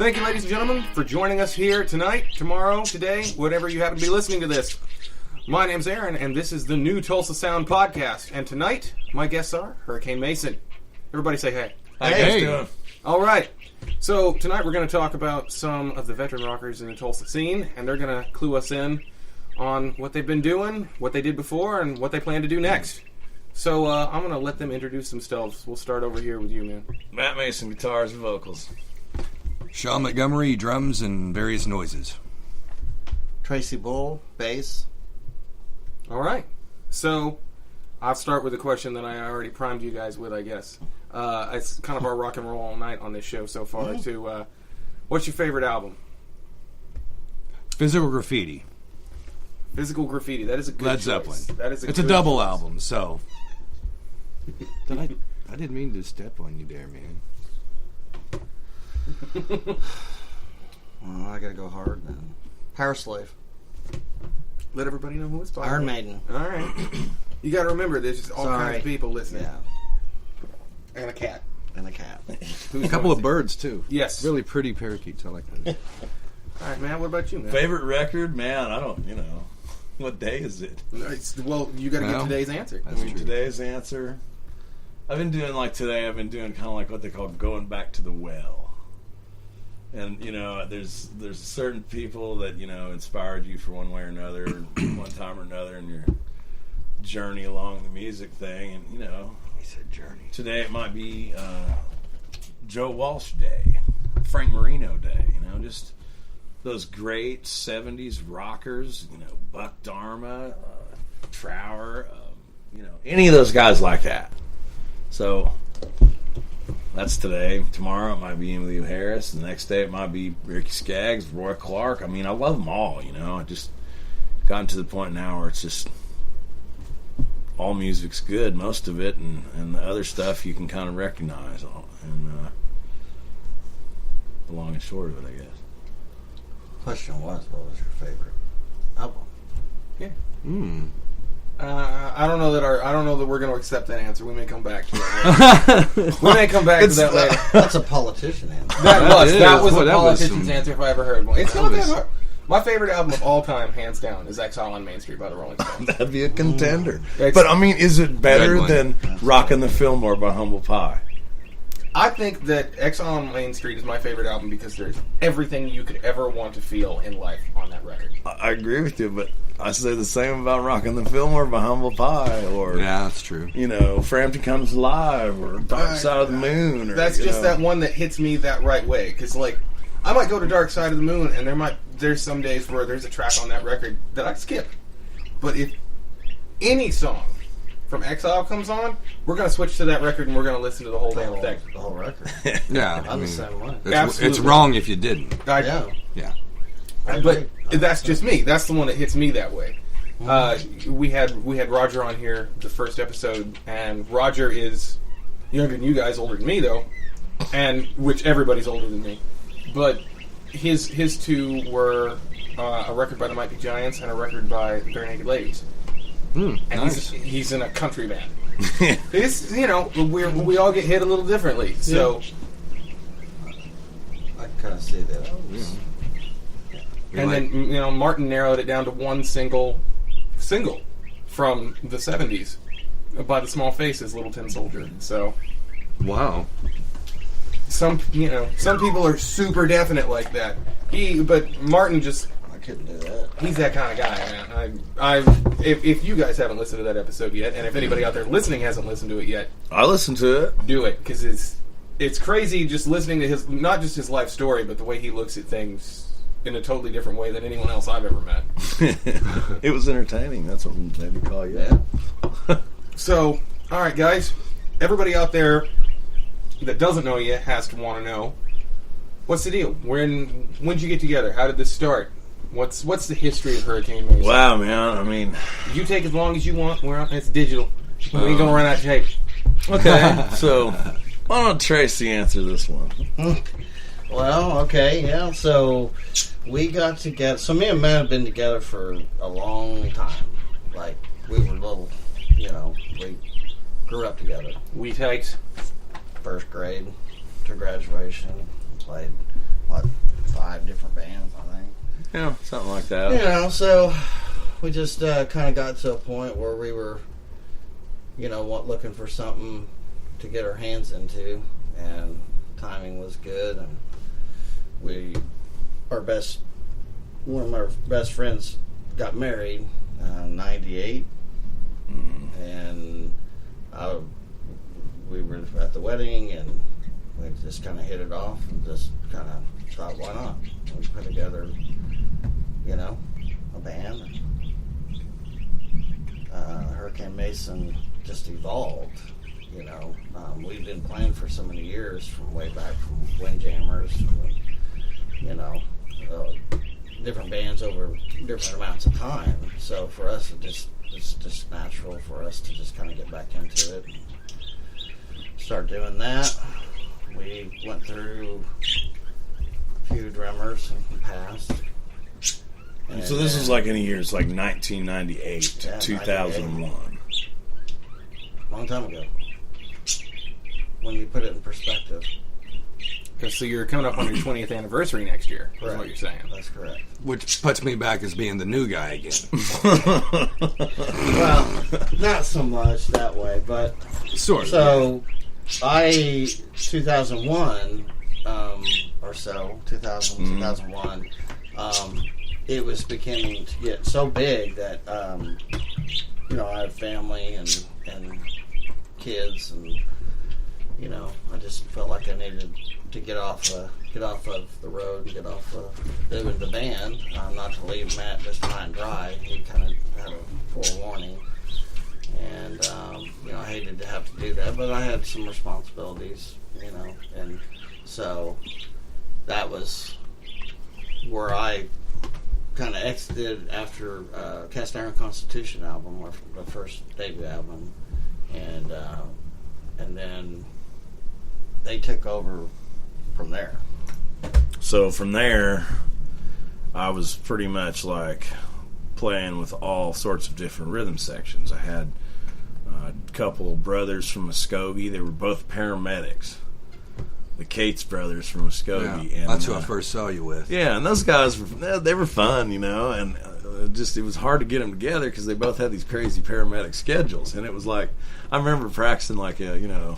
Thank you, ladies and gentlemen, for joining us here tonight, tomorrow, today, whatever you happen to be listening to this. My name's Aaron, and this is the new Tulsa Sound Podcast. And tonight, my guests are Hurricane Mason. Everybody say hey. Hey. All right. So tonight we're going to talk about some of the veteran rockers in the Tulsa scene, and they're going to clue us in on what they've been doing, what they did before, and what they plan to do next. So I'm going to let them introduce themselves. We'll start over here with you, man. Matt Mason, guitars and vocals. Sean Montgomery, drums and various noises. Tracy Bull, bass. All right. So I'll start with a question that I already primed you guys with, I guess. It's kind of our rock and roll all night on this show so far. What's your favorite album? Physical Graffiti. Physical Graffiti. That is a good Led choice. Zeppelin. That is It's a double album, so. I didn't mean to step on you there, man. Well, I gotta go hard then. Power Slave. Let everybody know who it's by. Iron Maiden. All right. You got to remember, there's just all kinds of people listening. Yeah. And a cat. And a cat. A couple of birds, too. Yes. Really pretty parakeets. I like those. All right, man. What about you, man? Favorite record? Man, I don't, What day is it? Well, you got to get today's answer. Today's answer. I've been doing kind of like what they call going back to the well. And, there's certain people that, inspired you for one way or another, one time or another in your journey along the music thing. And, He said journey. Today it might be Joe Walsh Day, Frank Marino Day, just those great 70s rockers, Buck Dharma, Trower, any of those guys like that. So that's today. Tomorrow it might be Emmylou Harris. The next day it might be Ricky Skaggs, Roy Clark. I love them all, I just gotten to the point now where it's just all music's good, most of it, and the other stuff you can kind of recognize. And the long and short of it, I guess. Question was, what was your favorite album? Yeah. I don't know that we're going to accept that answer. We may come back to that later. We may come back to that later. That's a politician answer. That was a politician's answer if I ever heard one. It's not that hard. My favorite album of all time, hands down, is Exile on Main Street by the Rolling Stones. That'd be a contender. But, is it better than Rockin' the Fillmore by Humble Pie? I think that Exile on Main Street is my favorite album because there's everything you could ever want to feel in life on that record. I agree with you, but I say the same about Rockin' the Fillmore by Humble Pie, or yeah, that's true. Frampton Comes Alive, or Dark Side of the Moon. Or, that's just that one that hits me that right way. Because I might go to Dark Side of the Moon, and there's some days where there's a track on that record that I skip. But if any song from Exile comes on, we're going to switch to that record and we're going to listen to the whole damn thing. The whole record. Yeah, I'm the same way. It's wrong if you didn't. Yeah. But that's just me. That's the one that hits me that way. We had Roger on here the first episode, and Roger is younger than you guys, older than me though, and which everybody's older than me. But his two were a record by the Mighty Giants and a record by the Bare Naked Ladies. And nice. he's in a country band. It's we all get hit a little differently. So I kind of see that. And then Martin narrowed it down to one single from the 70s by the Small Faces, Little Tin Soldier. So wow. Some people are super definite like that. But Martin just, I couldn't do that. he's that kind of guy, man. If you guys haven't listened to that episode yet, and if anybody out there listening hasn't listened to it yet, I listened to it. do it, because it's crazy just listening to his, not just his life story, but the way he looks at things in a totally different way than anyone else I've ever met. It was entertaining. That's what made me call you. Yeah. So, all right, guys, everybody out there that doesn't know yet has to want to know, what's the deal? When'd you get together? How did this start? What's the history of Hurricane Mason? Wow, man. You take as long as you want. It's digital. We ain't gonna run out of tape. Okay. So, why don't Tracy answer this one? Well, okay, yeah. So we got together. So me and Matt have been together for a long time. Like we were little, we grew up together. Wheat hikes. First grade to graduation, played 5 different bands, I think. Yeah, something like that. You know, so we just kind of got to a point where we were, looking for something to get our hands into, and timing was good, and one of our best friends got married in 98, and we were at the wedding, and we just kind of hit it off and just kind of thought, why not? We put together, a band. Hurricane Mason just evolved, we've been playing for so many years, from way back from Windjammers, different bands over different amounts of time. So for us, it's just natural for us to just kind of get back into it and start doing that. We went through a few drummers in the past. And so this was like in the years like 1998 to 2001. Long time ago. When you put it in perspective. So you're coming up on your 20th anniversary next year, is what you're saying. That's correct. Which puts me back as being the new guy again. Well, not so much that way, but... Sort of. So, 2001, or so, 2001, it was beginning to get so big that, I had family and kids, and, I just felt like I needed to get off of the road and get off of the band, not to leave Matt just high and dry. He kind of had a forewarning, and I hated to have to do that, but I had some responsibilities, and so that was where I kind of exited after Cast Iron Constitution album, the first debut album, and then they took over from there. So from there, I was pretty much like playing with all sorts of different rhythm sections. I had a couple of brothers from Muskogee. They were both paramedics. The Cates brothers from Muskogee. Yeah, and that's who I first saw you with. Yeah, and those guys they were fun, and it was hard to get them together because they both had these crazy paramedic schedules, and it was like I remember practicing like 9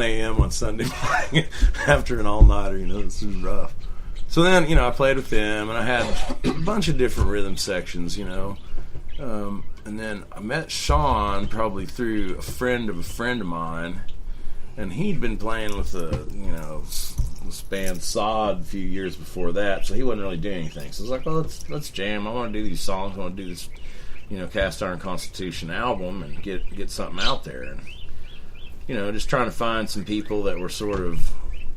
a.m. on Sunday morning after an all-nighter. This was rough. So then, I played with them, and I had a bunch of different rhythm sections, and then I met Sean probably through a friend of mine, and he'd been playing with this band Sod a few years before that, so he wasn't really doing anything. So I was like, well, let's jam. I want to do these songs. I want to do this, Cast Iron Constitution album and get something out there. And just trying to find some people that were sort of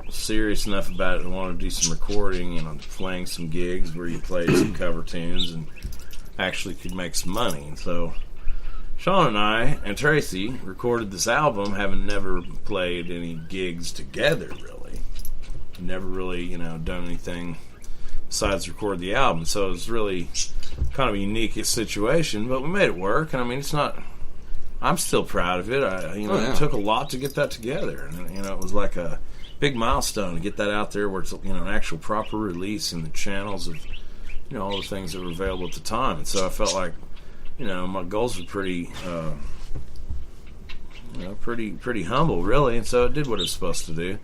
serious enough about it and wanted to do some recording and playing some gigs where you played some cover tunes and actually could make some money. And so Sean and I and Tracy recorded this album, having never played any gigs together, really. Never really, done anything besides record the album. So it was really kind of a unique situation, but we made it work. And it's not... I'm still proud of it. It took a lot to get that together. And, it was like a big milestone to get that out there where it's, an actual proper release in the channels of, all the things that were available at the time. And so I felt like, my goals were pretty humble, really. And so it did what it was supposed to do.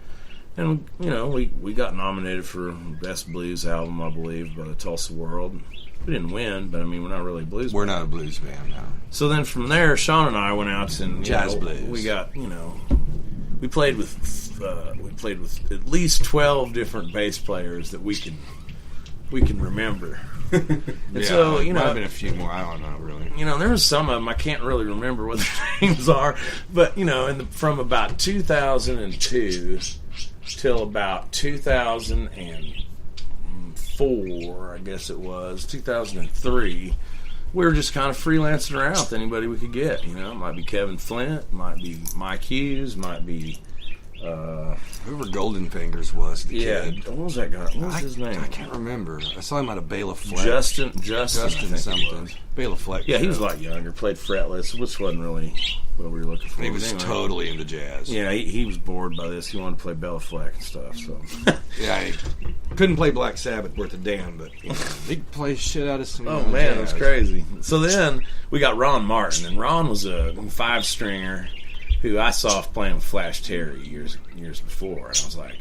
And, we got nominated for Best Blues Album, I believe, by the Tulsa World. We didn't win, but we're not really a blues band. We're not a blues band, no. So then from there, Sean and I went out and jazz blues. We got we played with at least 12 different bass players that we can remember. And so might have been a few more. I don't know really. There was some of them I can't really remember what their names are, but from about 2002 till about 2004, I guess it was 2003. We were just kind of freelancing around with anybody we could get. It might be Kevin Flint, might be Mike Hughes, might be Whoever Golden Fingers was, the kid. What was that guy? What was his name? I can't remember. I saw him out of Bela Fleck. Justin I think something. Bela Fleck. Yeah, he was a lot younger. Played fretless, which wasn't really what we were looking for. He was anyway. totally into jazz. Yeah, he was bored by this. He wanted to play Bela Fleck and stuff. So Yeah, he couldn't play Black Sabbath worth a damn, but you know, he could play shit out of some. oh man, it was jazz. crazy. So then we got Ron Martin, and Ron was a 5-stringer who I saw playing with Flash Terry years before, and I was like,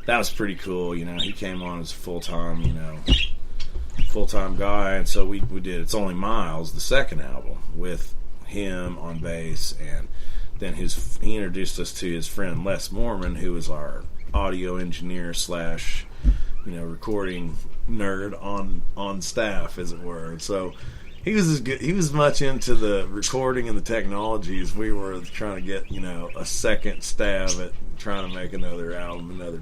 that was pretty cool. You know, he came on as a full-time guy, and so we did It's Only Miles, the second album, with him on bass, and then he introduced us to his friend Les Morman, who was our audio engineer / recording nerd on staff, as it were. And so he was as good. He was much into the recording and the technology as we were trying to get a second stab at trying to make another album that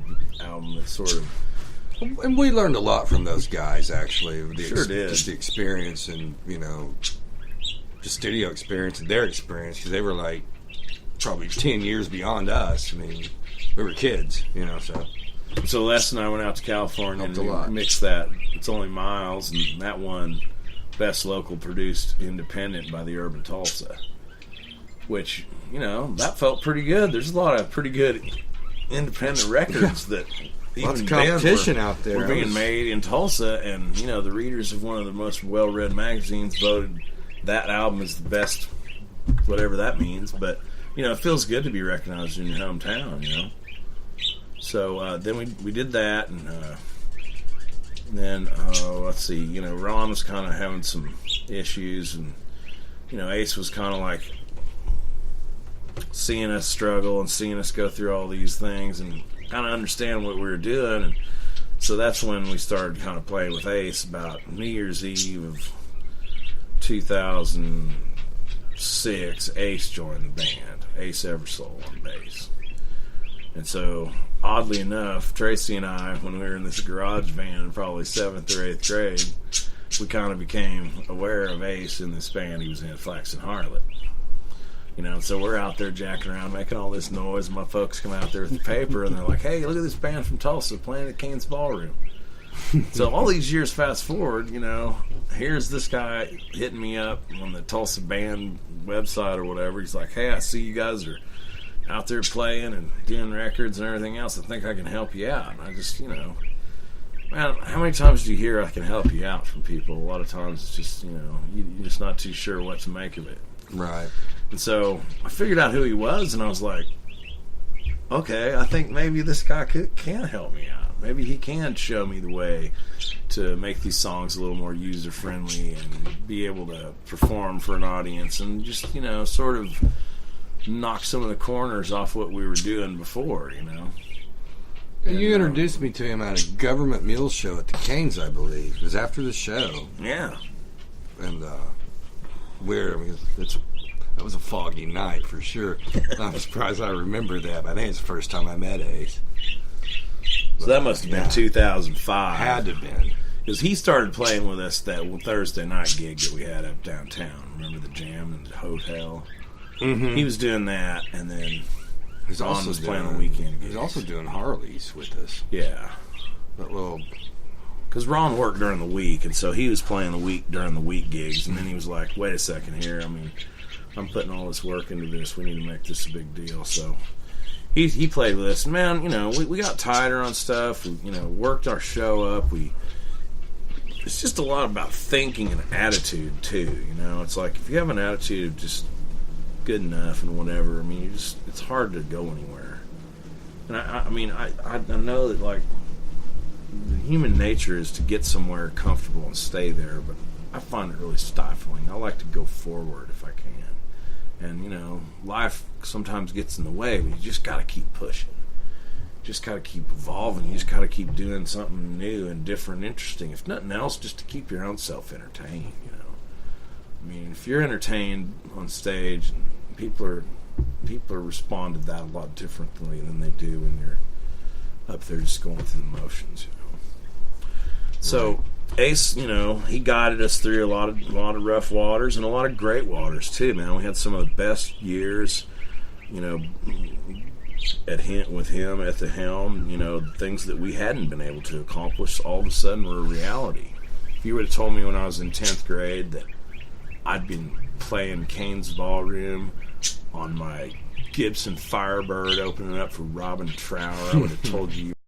sort of. And we learned a lot from those guys, actually. Sure did. Just the experience and, just studio experience and their experience, because they were like probably 10 years beyond us. I mean, we were kids, so. So Les and I went out to California Helped a lot. and mixed that It's Only Miles, and that won Best Local Produced Independent by the Urban Tulsa, which, that felt pretty good. There's a lot of pretty good independent records that Lots even of then competition out there. were being made in Tulsa, and, the readers of one of the most well-read magazines voted that album as the best, whatever that means, but, it feels good to be recognized in your hometown, So then we did that, and then let's see, Ron was kind of having some issues, and Ace was kind of like seeing us struggle and seeing us go through all these things and kind of understand what we were doing, and so that's when we started kind of playing with Ace about New Year's Eve of 2006. Ace joined the band, Ace Eversole on bass. And so, oddly enough, Tracy and I, when we were in this garage band in probably 7th or 8th grade, we kind of became aware of Ace in this band he was in, Flax and Harlot. So we're out there jacking around, making all this noise. My folks come out there with the paper, and they're like, hey, look at this band from Tulsa playing at Kane's Ballroom. So all these years fast forward, here's this guy hitting me up on the Tulsa band website or whatever. He's like, hey, I see you guys are out there playing and doing records and everything else. I think I can help you out. And I just, man, how many times do you hear I can help you out from people? A lot of times it's just, you're just not too sure what to make of it. Right. And so I figured out who he was, and I was like, okay, I think maybe this guy can help me out. Maybe he can show me the way to make these songs a little more user-friendly and be able to perform for an audience and just, sort of knock some of the corners off what we were doing before, You introduced me to him at a government mule show at the Canes, I believe. It was after the show. Yeah. And that was a foggy night for sure. I'm surprised I remember that, but I think it's the first time I met Ace. So that must have been 2005. Had to have been. Because he started playing with us that Thursday night gig that we had up downtown. Remember the Jam and the Hotel? Mm-hmm. He was doing that, and then He's Ron also was playing doing on weekend gigs. He's also doing Harleys with us. Yeah. That little... Because Ron worked during the week, and so he was playing during the week gigs, and then he was like, wait a second here, I'm putting all this work into this, we need to make this a big deal. So he played with us, and man, we got tighter on stuff, we, worked our show up, it's just a lot about thinking and attitude too, it's like if you have an attitude of just good enough and whatever, it's hard to go anywhere. And I know that like human nature is to get somewhere comfortable and stay there, but I find it really stifling. I like to go forward if I can. And, life sometimes gets in the way, but you just got to keep pushing. Just got to keep evolving. You just got to keep doing something new and different and interesting. If nothing else, just to keep your own self entertained, if you're entertained on stage, people are respond to that a lot differently than they do when you're up there just going through the motions, So Ace, he guided us through a lot of rough waters and a lot of great waters too, man. We had some of the best years, with him at the helm, things that we hadn't been able to accomplish all of a sudden were a reality. If you would have told me when I was in 10th grade that I'd been playing Kane's Ballroom on my Gibson Firebird opening up for Robin Trower, I would have told you